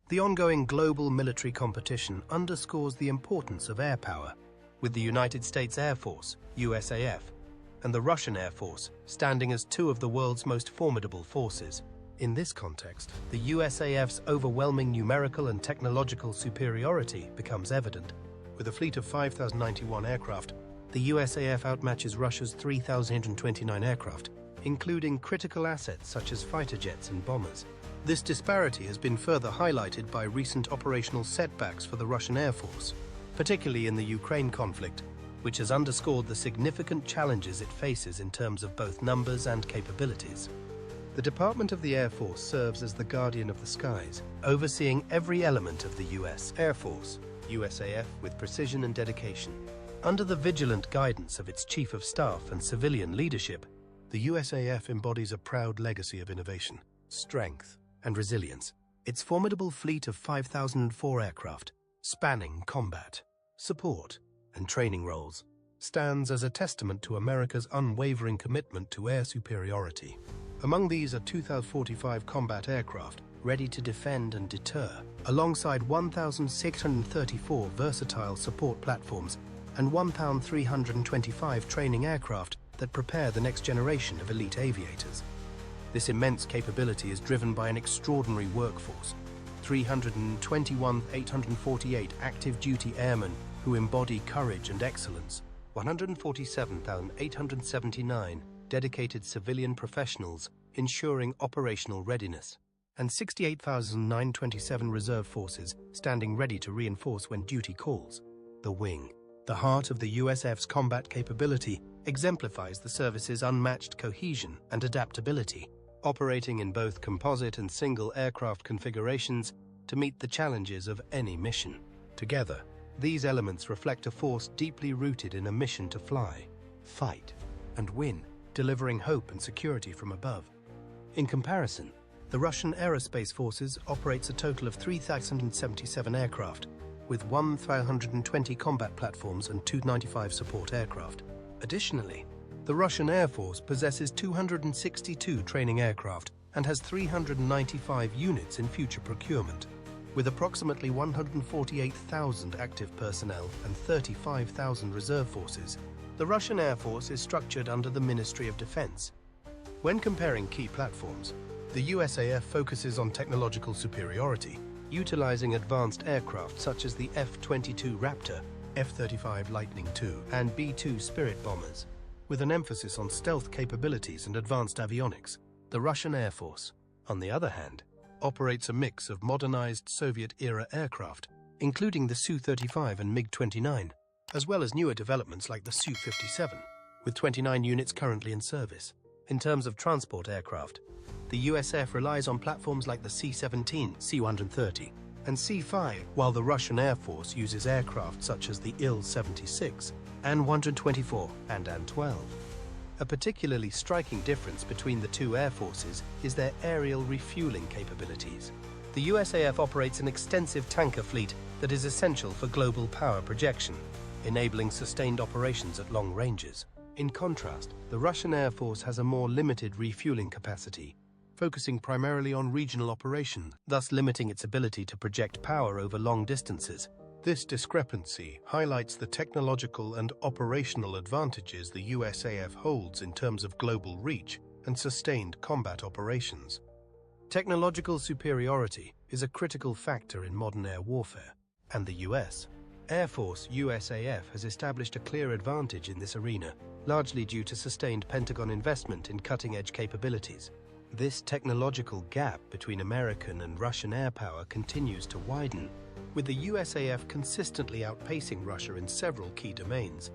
The ongoing global military competition underscores the importance of air power, with the United States Air Force, USAF, and the Russian Air Force standing as two of the world's most formidable forces. In this context, the USAF's overwhelming numerical and technological superiority becomes evident. With a fleet of 5,091 aircraft, the USAF outmatches Russia's 3,029 aircraft, including critical assets such as fighter jets and bombers. This disparity has been further highlighted by recent operational setbacks for the Russian Air Force, particularly in the Ukraine conflict, which has underscored the significant challenges it faces in terms of both numbers and capabilities. The Department of the Air Force serves as the guardian of the skies, overseeing every element of the U.S. Air Force, USAF, with precision and dedication. Under the vigilant guidance of its Chief of Staff and civilian leadership, the USAF embodies a proud legacy of innovation, strength, and resilience. Its formidable fleet of 5,004 aircraft, spanning combat, support, and training roles, stands as a testament to America's unwavering commitment to air superiority. Among these are 2,045 combat aircraft ready to defend and deter, alongside 1,634 versatile support platforms and 1,325 training aircraft that prepare the next generation of elite aviators. This immense capability is driven by an extraordinary workforce, 321,848 active duty airmen who embody courage and excellence, 147,879 dedicated civilian professionals ensuring operational readiness, and 68,927 reserve forces standing ready to reinforce when duty calls. The wing, the heart of the USAF's combat capability, exemplifies the service's unmatched cohesion and adaptability, operating in both composite and single aircraft configurations to meet the challenges of any mission. Together, these elements reflect a force deeply rooted in a mission to fly, fight, and win, delivering hope and security from above. In comparison, the Russian Aerospace Forces operates a total of 3,077 aircraft, with 1,520 combat platforms and 295 support aircraft. Additionally, the Russian Air Force possesses 262 training aircraft and has 395 units in future procurement. With approximately 148,000 active personnel and 35,000 reserve forces, the Russian Air Force is structured under the Ministry of Defense. When comparing key platforms, the USAF focuses on technological superiority, utilizing advanced aircraft such as the F-22 Raptor, F-35 Lightning II, and B-2 Spirit bombers, with an emphasis on stealth capabilities and advanced avionics. The Russian Air Force, on the other hand, operates a mix of modernized Soviet-era aircraft, including the Su-35 and MiG-29, as well as newer developments like the Su-57, with 29 units currently in service. In terms of transport aircraft, the USAF relies on platforms like the C-17, C-130, and C-5, while the Russian Air Force uses aircraft such as the Il-76, An-124, and An-12. A particularly striking difference between the two air forces is their aerial refueling capabilities. The USAF operates an extensive tanker fleet that is essential for global power projection, enabling sustained operations at long ranges. In contrast, the Russian Air Force has a more limited refueling capacity, focusing primarily on regional operation, thus limiting its ability to project power over long distances. This discrepancy highlights the technological and operational advantages the USAF holds in terms of global reach and sustained combat operations. Technological superiority is a critical factor in modern air warfare, and the U.S. Air Force USAF has established a clear advantage in this arena, largely due to sustained Pentagon investment in cutting-edge capabilities. This technological gap between American and Russian air power continues to widen, with the USAF consistently outpacing Russia in several key domains.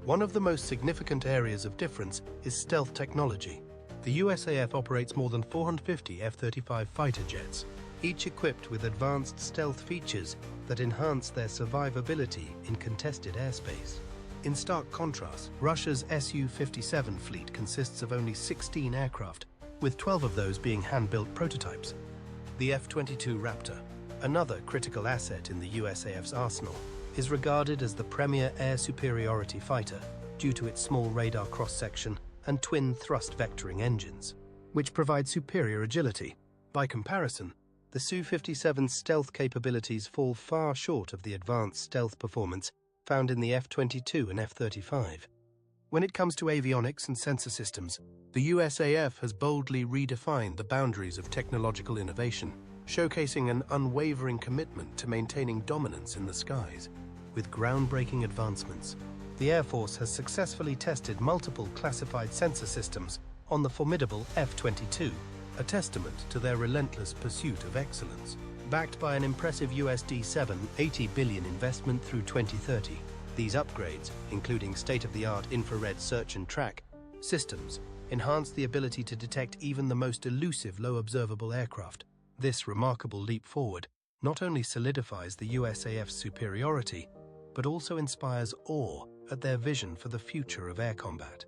One of the most significant areas of difference is stealth technology. The USAF operates more than 450 F-35 fighter jets, each equipped with advanced stealth features that enhance their survivability in contested airspace. In stark contrast, Russia's Su-57 fleet consists of only 16 aircraft, with 12 of those being hand-built prototypes. The F-22 Raptor, another critical asset in the USAF's arsenal, is regarded as the premier air superiority fighter due to its small radar cross-section and twin thrust vectoring engines, which provide superior agility. By comparison, the Su-57's stealth capabilities fall far short of the advanced stealth performance found in the F-22 and F-35. When it comes to avionics and sensor systems, the USAF has boldly redefined the boundaries of technological innovation, showcasing an unwavering commitment to maintaining dominance in the skies. With groundbreaking advancements, the Air Force has successfully tested multiple classified sensor systems on the formidable F-22, a testament to their relentless pursuit of excellence. Backed by an impressive $780 billion investment through 2030, these upgrades, including state-of-the-art infrared search and track systems, enhance the ability to detect even the most elusive low-observable aircraft. This remarkable leap forward not only solidifies the USAF's superiority, but also inspires awe at their vision for the future of air combat.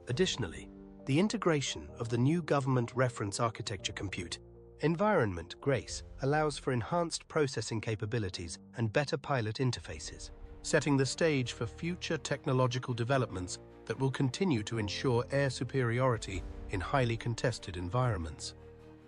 Additionally, the integration of the new Government Reference Architecture Compute environment GRACE allows for enhanced processing capabilities and better pilot interfaces, setting the stage for future technological developments that will continue to ensure air superiority in highly contested environments.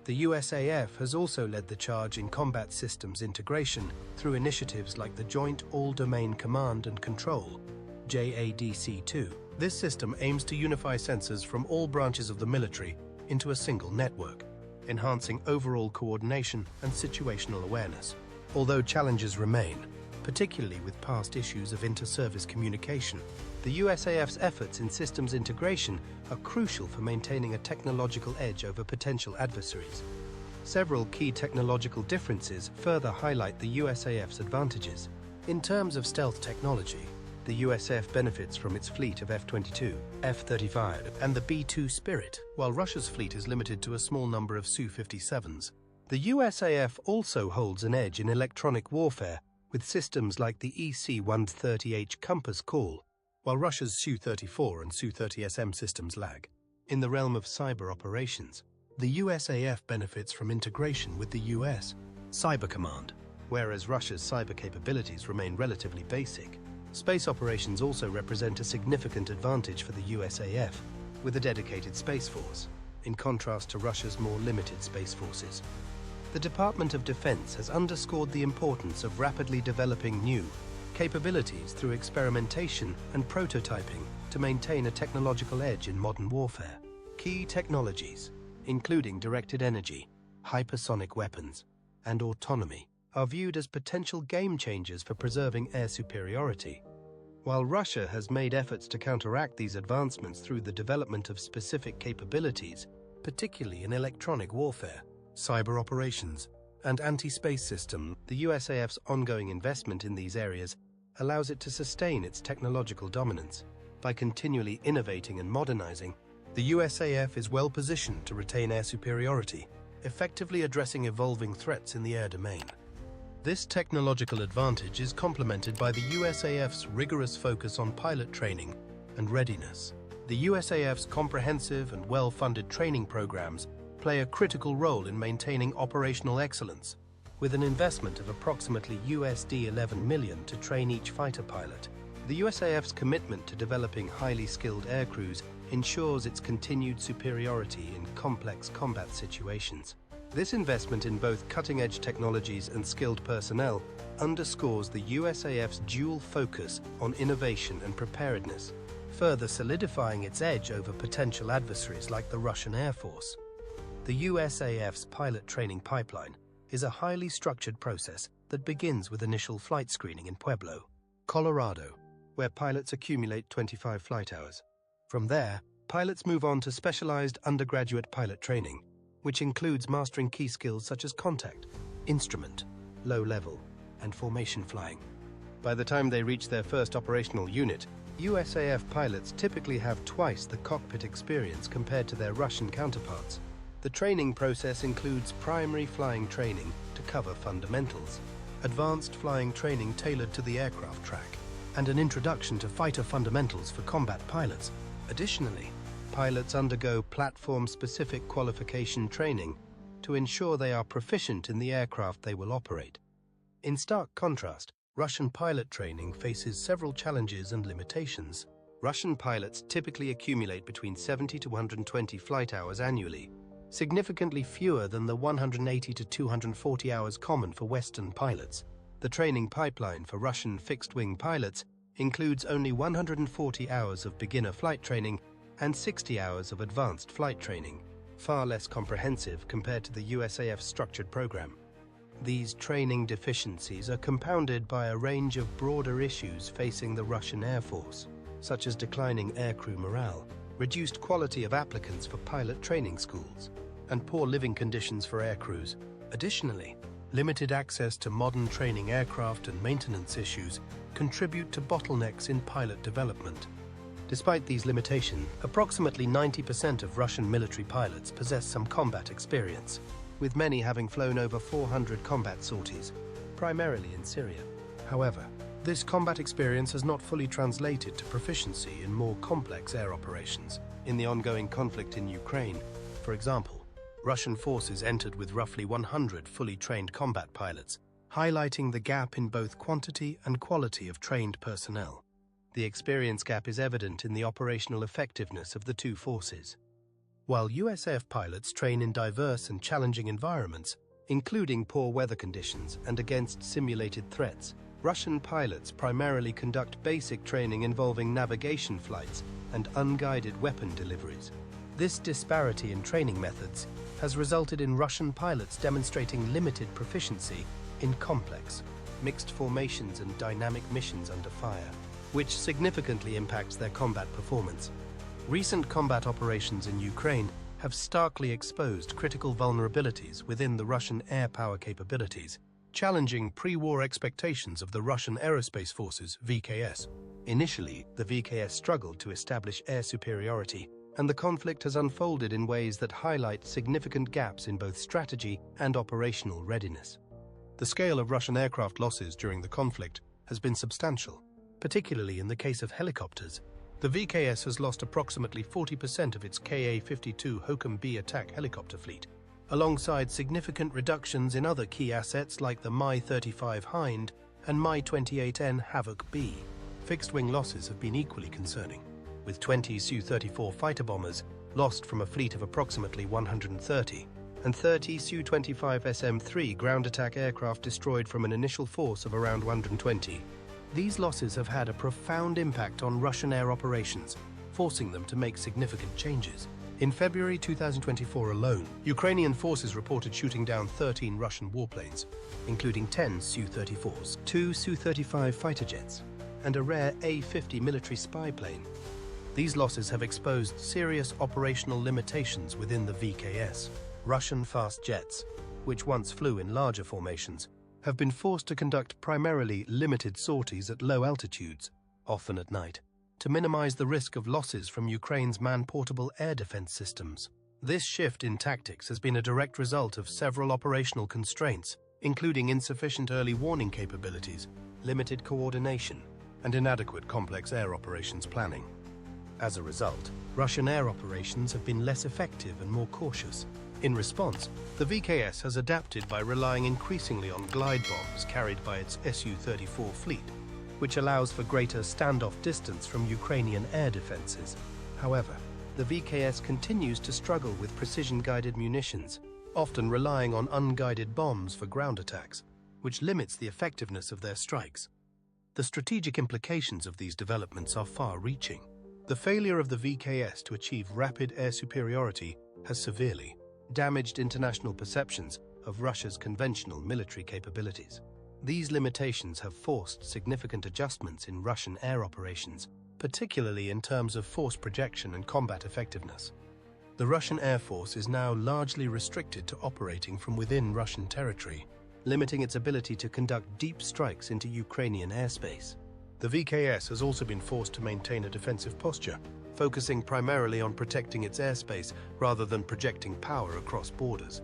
The USAF has also led the charge in combat systems integration through initiatives like the Joint All-Domain Command and Control, JADC2. This system aims to unify sensors from all branches of the military into a single network, enhancing overall coordination and situational awareness. Although challenges remain, particularly with past issues of inter-service communication, the USAF's efforts in systems integration are crucial for maintaining a technological edge over potential adversaries. Several key technological differences further highlight the USAF's advantages. In terms of stealth technology, the USAF benefits from its fleet of F-22, F-35, and the B-2 Spirit, while Russia's fleet is limited to a small number of Su-57s. The USAF also holds an edge in electronic warfare with systems like the EC-130H Compass Call, while Russia's Su-34 and Su-30SM systems lag. In the realm of cyber operations, the USAF benefits from integration with the US Cyber Command, whereas Russia's cyber capabilities remain relatively basic. Space operations also represent a significant advantage for the USAF, with a dedicated space force, in contrast to Russia's more limited space forces. The Department of Defense has underscored the importance of rapidly developing new capabilities through experimentation and prototyping to maintain a technological edge in modern warfare. Key technologies, including directed energy, hypersonic weapons, and autonomy, are viewed as potential game changers for preserving air superiority. While Russia has made efforts to counteract these advancements through the development of specific capabilities, particularly in electronic warfare, cyber operations, and anti-space systems, the USAF's ongoing investment in these areas allows it to sustain its technological dominance. By continually innovating and modernizing, the USAF is well positioned to retain air superiority, effectively addressing evolving threats in the air domain. This technological advantage is complemented by the USAF's rigorous focus on pilot training and readiness. The USAF's comprehensive and well-funded training programs play a critical role in maintaining operational excellence, with an investment of approximately $11 million to train each fighter pilot. The USAF's commitment to developing highly skilled aircrews ensures its continued superiority in complex combat situations. This investment in both cutting-edge technologies and skilled personnel underscores the USAF's dual focus on innovation and preparedness, further solidifying its edge over potential adversaries like the Russian Air Force. The USAF's pilot training pipeline is a highly structured process that begins with initial flight screening in Pueblo, Colorado, where pilots accumulate 25 flight hours. From there, pilots move on to specialized undergraduate pilot training, which includes mastering key skills such as contact, instrument, low-level, and formation flying. By the time they reach their first operational unit, USAF pilots typically have twice the cockpit experience compared to their Russian counterparts. The training process includes primary flying training to cover fundamentals, advanced flying training tailored to the aircraft track, and an introduction to fighter fundamentals for combat pilots. Additionally, pilots undergo platform-specific qualification training to ensure they are proficient in the aircraft they will operate. In stark contrast, Russian pilot training faces several challenges and limitations. Russian pilots typically accumulate between 70 to 120 flight hours annually, significantly fewer than the 180 to 240 hours common for Western pilots. The training pipeline for Russian fixed-wing pilots includes only 140 hours of beginner flight training and 60 hours of advanced flight training, far less comprehensive compared to the USAF structured program. These training deficiencies are compounded by a range of broader issues facing the Russian Air Force, such as declining aircrew morale, reduced quality of applicants for pilot training schools, and poor living conditions for aircrews. Additionally, limited access to modern training aircraft and maintenance issues contribute to bottlenecks in pilot development. Despite these limitations, approximately 90% of Russian military pilots possess some combat experience, with many having flown over 400 combat sorties, primarily in Syria. However, this combat experience has not fully translated to proficiency in more complex air operations. In the ongoing conflict in Ukraine, for example, Russian forces entered with roughly 100 fully trained combat pilots, highlighting the gap in both quantity and quality of trained personnel. The experience gap is evident in the operational effectiveness of the two forces. While USAF pilots train in diverse and challenging environments, including poor weather conditions and against simulated threats, Russian pilots primarily conduct basic training involving navigation flights and unguided weapon deliveries. This disparity in training methods has resulted in Russian pilots demonstrating limited proficiency in complex, mixed formations and dynamic missions under fire, which significantly impacts their combat performance. Recent combat operations in Ukraine have starkly exposed critical vulnerabilities within the Russian air power capabilities, challenging pre-war expectations of the Russian Aerospace Forces, VKS. Initially, the VKS struggled to establish air superiority, and the conflict has unfolded in ways that highlight significant gaps in both strategy and operational readiness. The scale of Russian aircraft losses during the conflict has been substantial, particularly in the case of helicopters. The VKS has lost approximately 40% of its Ka-52 Hokum-B attack helicopter fleet, alongside significant reductions in other key assets like the Mi-35 Hind and Mi-28N Havoc B. Fixed-wing losses have been equally concerning, with 20 Su-34 fighter bombers lost from a fleet of approximately 130, and 30 Su-25 SM-3 ground attack aircraft destroyed from an initial force of around 120. These losses have had a profound impact on Russian air operations, forcing them to make significant changes. In February 2024 alone, Ukrainian forces reported shooting down 13 Russian warplanes, including 10 Su-34s, 2 Su-35 fighter jets, and a rare A-50 military spy plane. These losses have exposed serious operational limitations within the VKS. Russian fast jets, which once flew in larger formations, have been forced to conduct primarily limited sorties at low altitudes, often at night, to minimize the risk of losses from Ukraine's man-portable air defense systems. This shift in tactics has been a direct result of several operational constraints, including insufficient early warning capabilities, limited coordination, and inadequate complex air operations planning. As a result, Russian air operations have been less effective and more cautious. In response, the VKS has adapted by relying increasingly on glide bombs carried by its Su-34 fleet, which allows for greater standoff distance from Ukrainian air defenses. However, the VKS continues to struggle with precision-guided munitions, often relying on unguided bombs for ground attacks, which limits the effectiveness of their strikes. The strategic implications of these developments are far-reaching. The failure of the VKS to achieve rapid air superiority has severely damaged international perceptions of Russia's conventional military capabilities. These limitations have forced significant adjustments in Russian air operations, particularly in terms of force projection and combat effectiveness. The Russian Air Force is now largely restricted to operating from within Russian territory, limiting its ability to conduct deep strikes into Ukrainian airspace. The VKS has also been forced to maintain a defensive posture, focusing primarily on protecting its airspace rather than projecting power across borders.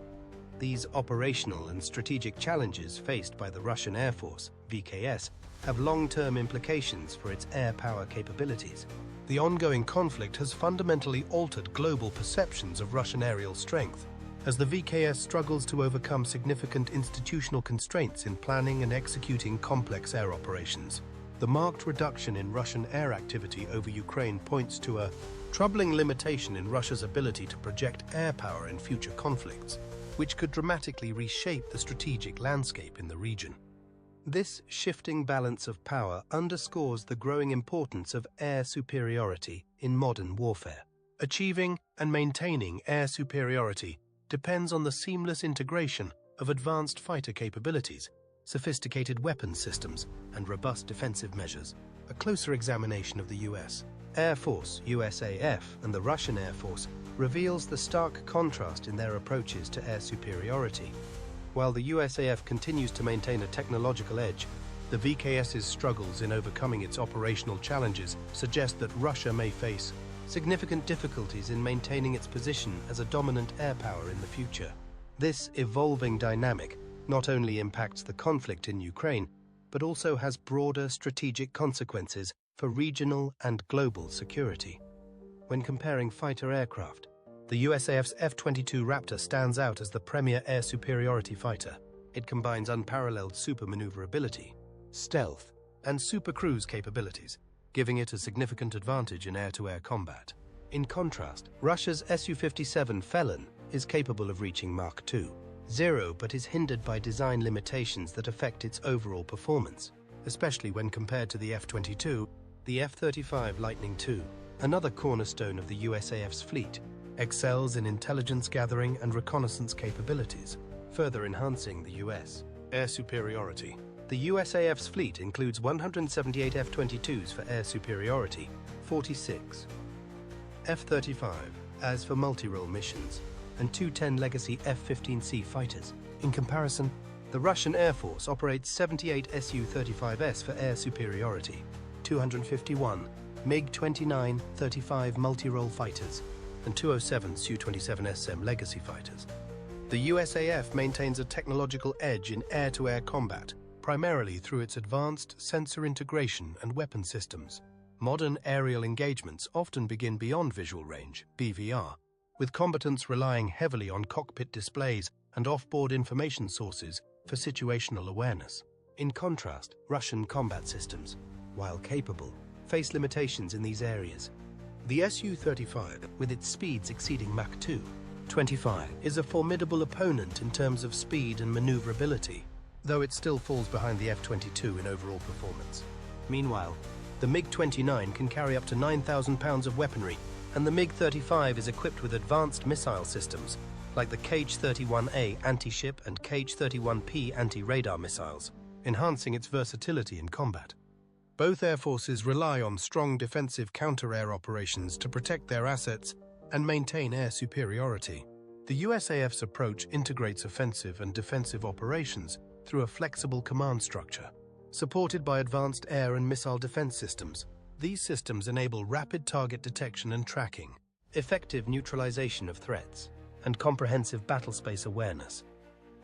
These operational and strategic challenges faced by the Russian Air Force, VKS, have long-term implications for its air power capabilities. The ongoing conflict has fundamentally altered global perceptions of Russian aerial strength, as the VKS struggles to overcome significant institutional constraints in planning and executing complex air operations. The marked reduction in Russian air activity over Ukraine points to a troubling limitation in Russia's ability to project air power in future conflicts, which could dramatically reshape the strategic landscape in the region. This shifting balance of power underscores the growing importance of air superiority in modern warfare. Achieving and maintaining air superiority depends on the seamless integration of advanced fighter capabilities, sophisticated weapons systems, and robust defensive measures. A closer examination of the U.S. Air Force, USAF, and the Russian Air Force reveals the stark contrast in their approaches to air superiority. While the USAF continues to maintain a technological edge, the VKS's struggles in overcoming its operational challenges suggest that Russia may face significant difficulties in maintaining its position as a dominant air power in the future. This evolving dynamic not only impacts the conflict in Ukraine, but also has broader strategic consequences for regional and global security. When comparing fighter aircraft, the USAF's F-22 Raptor stands out as the premier air superiority fighter. It combines unparalleled supermaneuverability, stealth, and supercruise capabilities, giving it a significant advantage in air-to-air combat. In contrast, Russia's Su-57 Felon is capable of reaching Mach 2.0, but is hindered by design limitations that affect its overall performance, especially when compared to the F-22. The F-35 Lightning II, another cornerstone of the USAF's fleet, excels in intelligence gathering and reconnaissance capabilities, further enhancing the U.S. air superiority. The USAF's fleet includes 178 F-22s for air superiority, 46 F-35 as for multi-role missions, and 210 legacy F-15C fighters. In comparison, the Russian Air Force operates 78 Su-35S for air superiority, 251 MiG-29-35 multi-role fighters, and 207 Su-27SM legacy fighters. The USAF maintains a technological edge in air-to-air combat, primarily through its advanced sensor integration and weapon systems. Modern aerial engagements often begin beyond visual range, BVR, with combatants relying heavily on cockpit displays and off-board information sources for situational awareness. In contrast, Russian combat systems, while capable, face limitations in these areas. The Su-35, with its speeds exceeding Mach 2.25, is a formidable opponent in terms of speed and maneuverability, though it still falls behind the F-22 in overall performance. Meanwhile, the MiG-29 can carry up to 9,000 pounds of weaponry, and the MiG-35 is equipped with advanced missile systems, like the Kh-31A anti-ship and Kh-31P anti-radar missiles, enhancing its versatility in combat. Both air forces rely on strong defensive counter-air operations to protect their assets and maintain air superiority. The USAF's approach integrates offensive and defensive operations through a flexible command structure. Supported by advanced air and missile defense systems, these systems enable rapid target detection and tracking, effective neutralization of threats, and comprehensive battlespace awareness.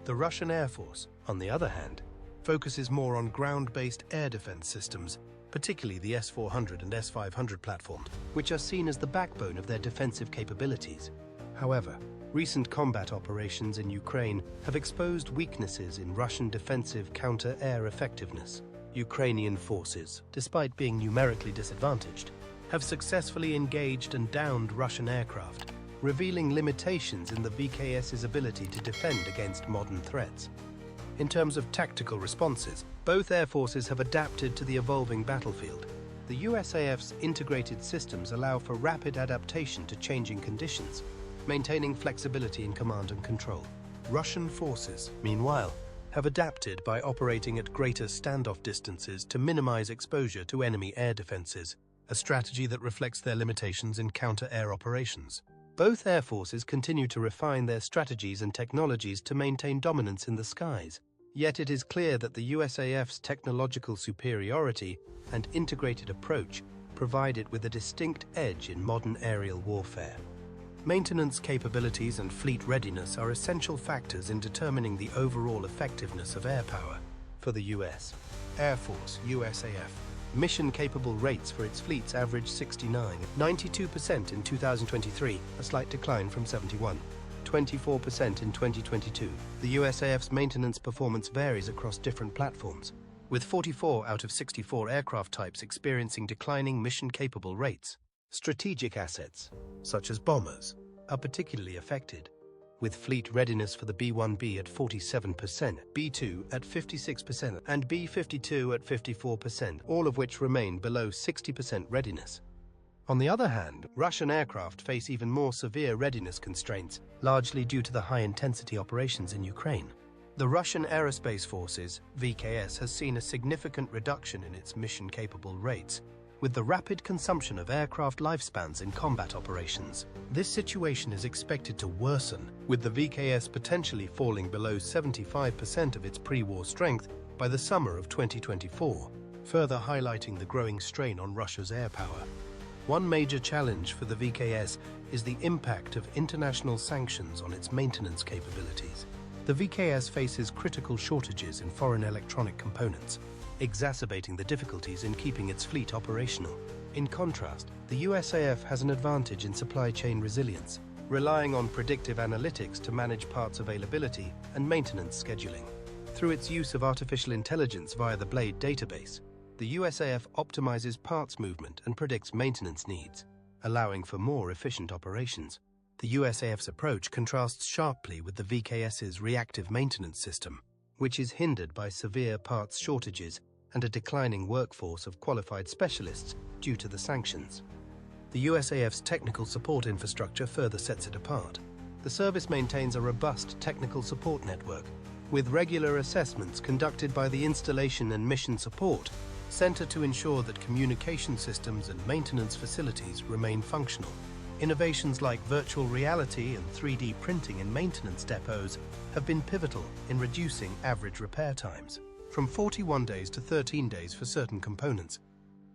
The Russian Air Force, on the other hand, focuses more on ground-based air defense systems, particularly the S-400 and S-500 platforms, which are seen as the backbone of their defensive capabilities. However, recent combat operations in Ukraine have exposed weaknesses in Russian defensive counter-air effectiveness. Ukrainian forces, despite being numerically disadvantaged, have successfully engaged and downed Russian aircraft, revealing limitations in the VKS's ability to defend against modern threats. In terms of tactical responses, both air forces have adapted to the evolving battlefield. The USAF's integrated systems allow for rapid adaptation to changing conditions, maintaining flexibility in command and control. Russian forces, meanwhile, have adapted by operating at greater standoff distances to minimize exposure to enemy air defenses, a strategy that reflects their limitations in counter-air operations. Both air forces continue to refine their strategies and technologies to maintain dominance in the skies. Yet it is clear that the USAF's technological superiority and integrated approach provide it with a distinct edge in modern aerial warfare. Maintenance capabilities and fleet readiness are essential factors in determining the overall effectiveness of air power. For the U.S. Air Force, USAF, mission-capable rates for its fleets averaged 92% in 2023, a slight decline from 24% in 2022. The USAF's maintenance performance varies across different platforms, with 44 out of 64 aircraft types experiencing declining mission-capable rates. Strategic assets, such as bombers, are particularly affected, with fleet readiness for the B-1B at 47%, B-2 at 56%, and B-52 at 54%, all of which remain below 60% readiness. On the other hand, Russian aircraft face even more severe readiness constraints, largely due to the high-intensity operations in Ukraine. The Russian Aerospace Forces, VKS, has seen a significant reduction in its mission-capable rates, with the rapid consumption of aircraft lifespans in combat operations. This situation is expected to worsen, with the VKS potentially falling below 75% of its pre-war strength by the summer of 2024, further highlighting the growing strain on Russia's air power. One major challenge for the VKS is the impact of international sanctions on its maintenance capabilities. The VKS faces critical shortages in foreign electronic components, exacerbating the difficulties in keeping its fleet operational. In contrast, the USAF has an advantage in supply chain resilience, relying on predictive analytics to manage parts availability and maintenance scheduling. Through its use of artificial intelligence via the Blade database, the USAF optimizes parts movement and predicts maintenance needs, allowing for more efficient operations. The USAF's approach contrasts sharply with the VKS's reactive maintenance system, which is hindered by severe parts shortages and a declining workforce of qualified specialists due to the sanctions. The USAF's technical support infrastructure further sets it apart. The service maintains a robust technical support network, with regular assessments conducted by the Installation and Mission Support Center to ensure that communication systems and maintenance facilities remain functional. Innovations like virtual reality and 3D printing in maintenance depots have been pivotal in reducing average repair times, from 41 days to 13 days for certain components.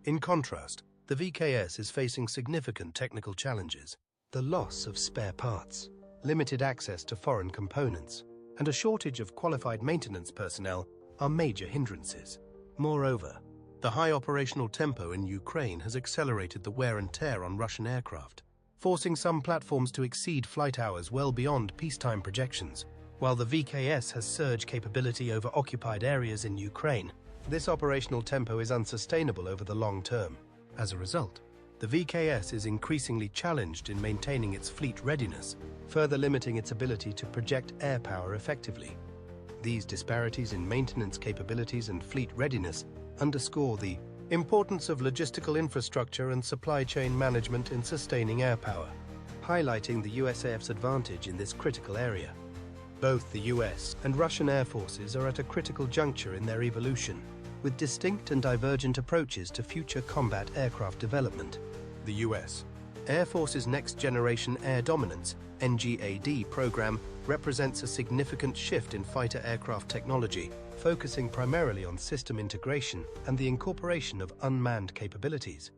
In contrast, the VKS is facing significant technical challenges. The loss of spare parts, limited access to foreign components, and a shortage of qualified maintenance personnel are major hindrances. Moreover, the high operational tempo in Ukraine has accelerated the wear and tear on Russian aircraft, forcing some platforms to exceed flight hours well beyond peacetime projections. While the VKS has surge capability over occupied areas in Ukraine, this operational tempo is unsustainable over the long term. As a result, the VKS is increasingly challenged in maintaining its fleet readiness, further limiting its ability to project air power effectively. These disparities in maintenance capabilities and fleet readiness underscore the importance of logistical infrastructure and supply chain management in sustaining air power, highlighting the USAF's advantage in this critical area. Both the US and Russian air forces are at a critical juncture in their evolution, with distinct and divergent approaches to future combat aircraft development. The US Air Force's Next Generation Air Dominance (NGAD) program represents a significant shift in fighter aircraft technology, focusing primarily on system integration and the incorporation of unmanned capabilities.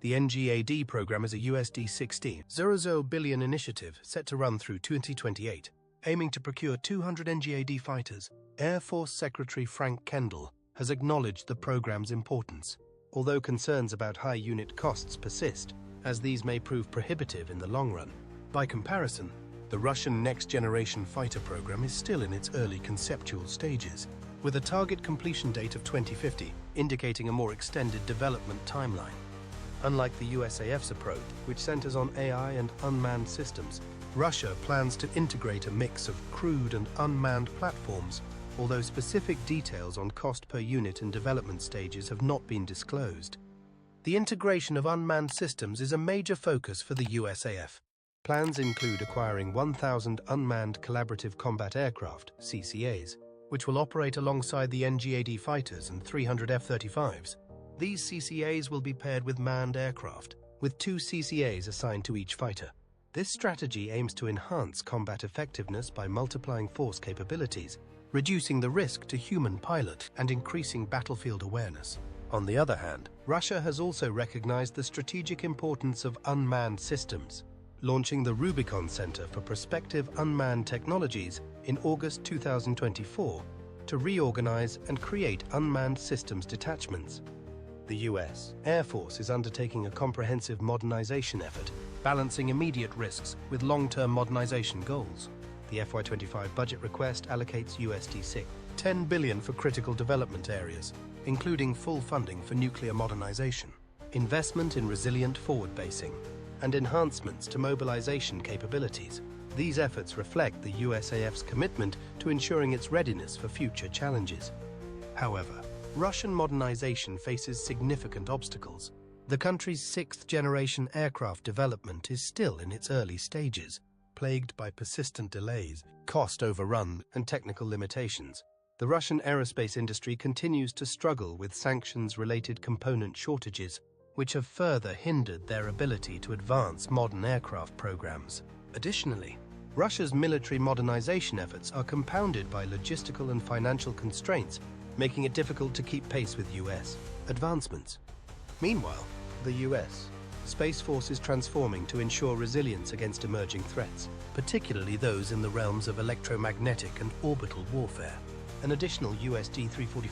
The NGAD program is a $60 billion initiative set to run through 2028, aiming to procure 200 NGAD fighters. Air Force Secretary Frank Kendall has acknowledged the program's importance, although concerns about high unit costs persist, as these may prove prohibitive in the long run. By comparison, the Russian Next Generation Fighter program is still in its early conceptual stages, with a target completion date of 2050, indicating a more extended development timeline. Unlike the USAF's approach, which centers on AI and unmanned systems, Russia plans to integrate a mix of crewed and unmanned platforms, although specific details on cost per unit and development stages have not been disclosed. The integration of unmanned systems is a major focus for the USAF. Plans include acquiring 1,000 unmanned collaborative combat aircraft, CCAs, which will operate alongside the NGAD fighters and 300 F-35s. These CCAs will be paired with manned aircraft, with 2 CCAs assigned to each fighter. This strategy aims to enhance combat effectiveness by multiplying force capabilities, reducing the risk to human pilot, and increasing battlefield awareness. On the other hand, Russia has also recognized the strategic importance of unmanned systems, launching the Rubicon Center for Prospective Unmanned Technologies in August 2024 to reorganize and create unmanned systems detachments. The U.S. Air Force is undertaking a comprehensive modernization effort, balancing immediate risks with long-term modernization goals. The FY25 budget request allocates $10 billion for critical development areas, including full funding for nuclear modernization, investment in resilient forward basing, and enhancements to mobilization capabilities. These efforts reflect the USAF's commitment to ensuring its readiness for future challenges. However, Russian modernization faces significant obstacles. The country's sixth-generation aircraft development is still in its early stages, plagued by persistent delays, cost overrun, and technical limitations. The Russian aerospace industry continues to struggle with sanctions-related component shortages, which have further hindered their ability to advance modern aircraft programs. Additionally, Russia's military modernization efforts are compounded by logistical and financial constraints, making it difficult to keep pace with U.S. advancements. Meanwhile, the U.S. Space Force is transforming to ensure resilience against emerging threats, particularly those in the realms of electromagnetic and orbital warfare. An additional $344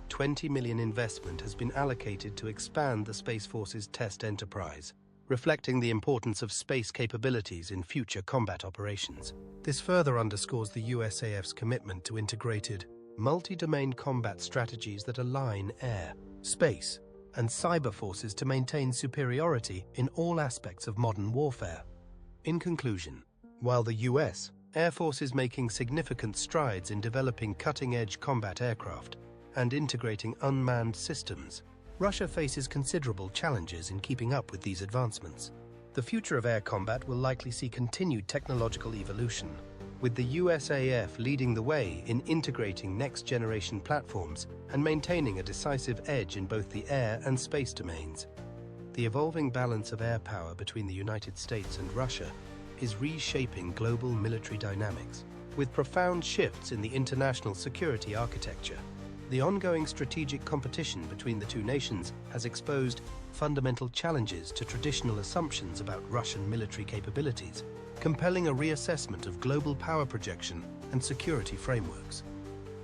$20 million investment has been allocated to expand the Space Force's test enterprise, reflecting the importance of space capabilities in future combat operations. This further underscores the USAF's commitment to integrated, multi-domain combat strategies that align air, space, and cyber forces to maintain superiority in all aspects of modern warfare. In conclusion, while the U.S. Air Force is making significant strides in developing cutting-edge combat aircraft and integrating unmanned systems, Russia faces considerable challenges in keeping up with these advancements. The future of air combat will likely see continued technological evolution, with the USAF leading the way in integrating next-generation platforms and maintaining a decisive edge in both the air and space domains. The evolving balance of air power between the United States and Russia is reshaping global military dynamics, with profound shifts in the international security architecture. The ongoing strategic competition between the two nations has exposed fundamental challenges to traditional assumptions about Russian military capabilities, compelling a reassessment of global power projection and security frameworks.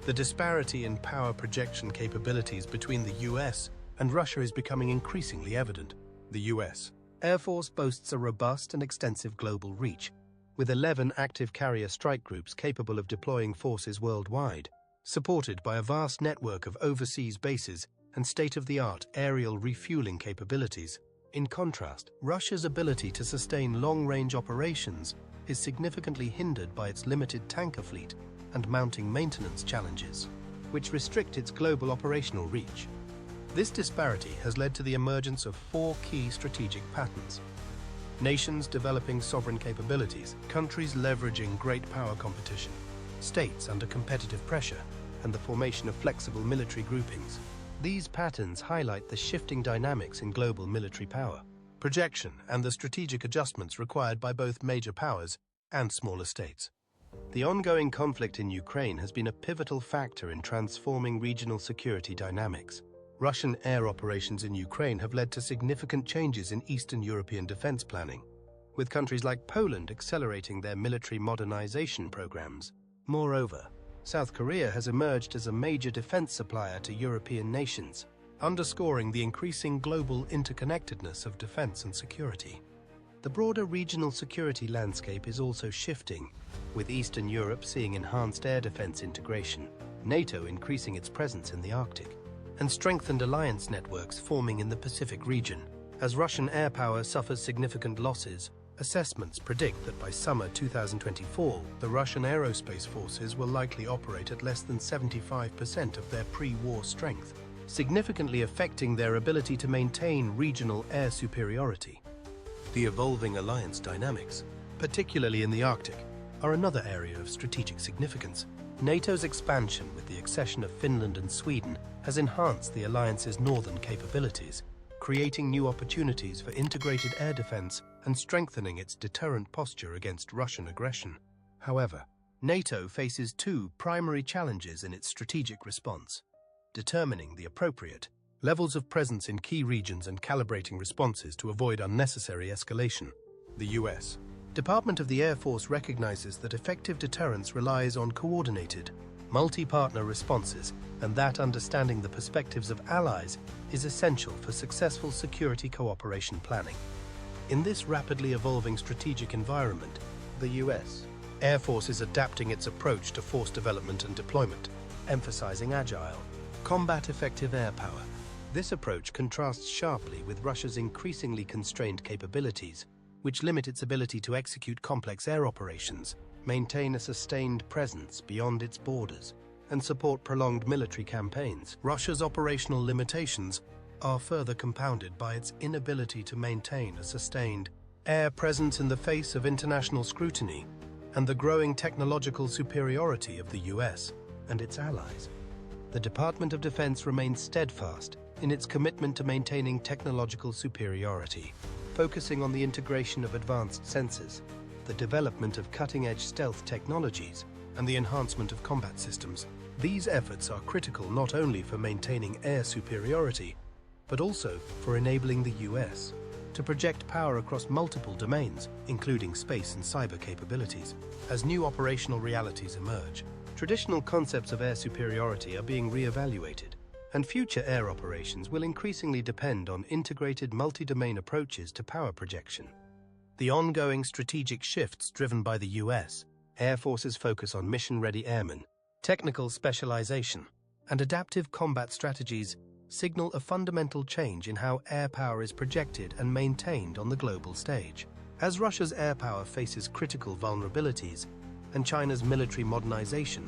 The disparity in power projection capabilities between the US and Russia is becoming increasingly evident. The US Air Force boasts a robust and extensive global reach, with 11 active carrier strike groups capable of deploying forces worldwide, supported by a vast network of overseas bases and state-of-the-art aerial refueling capabilities. In contrast, Russia's ability to sustain long-range operations is significantly hindered by its limited tanker fleet and mounting maintenance challenges, which restrict its global operational reach. This disparity has led to the emergence of 4 key strategic patterns: nations developing sovereign capabilities, countries leveraging great power competition, states under competitive pressure, and the formation of flexible military groupings. These patterns highlight the shifting dynamics in global military power, projection, and the strategic adjustments required by both major powers and smaller states. The ongoing conflict in Ukraine has been a pivotal factor in transforming regional security dynamics. Russian air operations in Ukraine have led to significant changes in Eastern European defense planning, with countries like Poland accelerating their military modernization programs. Moreover, South Korea has emerged as a major defense supplier to European nations, underscoring the increasing global interconnectedness of defense and security. The broader regional security landscape is also shifting, with Eastern Europe seeing enhanced air defense integration, NATO increasing its presence in the Arctic, and strengthened alliance networks forming in the Pacific region. As Russian air power suffers significant losses, assessments predict that by summer 2024, the Russian aerospace forces will likely operate at less than 75% of their pre-war strength, significantly affecting their ability to maintain regional air superiority. The evolving alliance dynamics, particularly in the Arctic, are another area of strategic significance. NATO's expansion with the accession of Finland and Sweden has enhanced the alliance's northern capabilities, creating new opportunities for integrated air defense and strengthening its deterrent posture against Russian aggression. However, NATO faces 2 primary challenges in its strategic response: determining the appropriate levels of presence in key regions and calibrating responses to avoid unnecessary escalation. The U.S. Department of the Air Force recognizes that effective deterrence relies on coordinated, multi-partner responses, and that understanding the perspectives of allies is essential for successful security cooperation planning. In this rapidly evolving strategic environment, the U.S. Air Force is adapting its approach to force development and deployment, emphasizing agile, combat-effective air power. This approach contrasts sharply with Russia's increasingly constrained capabilities, which limit its ability to execute complex air operations, maintain a sustained presence beyond its borders, and support prolonged military campaigns. Russia's operational limitations are further compounded by its inability to maintain a sustained air presence in the face of international scrutiny and the growing technological superiority of the US and its allies. The Department of Defense remains steadfast in its commitment to maintaining technological superiority, focusing on the integration of advanced sensors, the development of cutting-edge stealth technologies, and the enhancement of combat systems. These efforts are critical not only for maintaining air superiority, but also for enabling the US to project power across multiple domains, including space and cyber capabilities. As new operational realities emerge, traditional concepts of air superiority are being re-evaluated, and future air operations will increasingly depend on integrated multi-domain approaches to power projection. The ongoing strategic shifts driven by the US Air Force's focus on mission-ready airmen, technical specialization, and adaptive combat strategies signal a fundamental change in how air power is projected and maintained on the global stage. As Russia's air power faces critical vulnerabilities and China's military modernization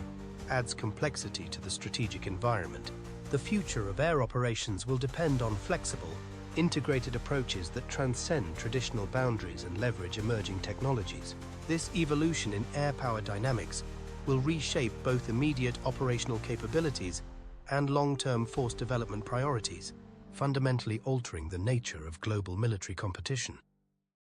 adds complexity to the strategic environment, the future of air operations will depend on flexible, integrated approaches that transcend traditional boundaries and leverage emerging technologies. This evolution in air power dynamics will reshape both immediate operational capabilities and long-term force development priorities, fundamentally altering the nature of global military competition.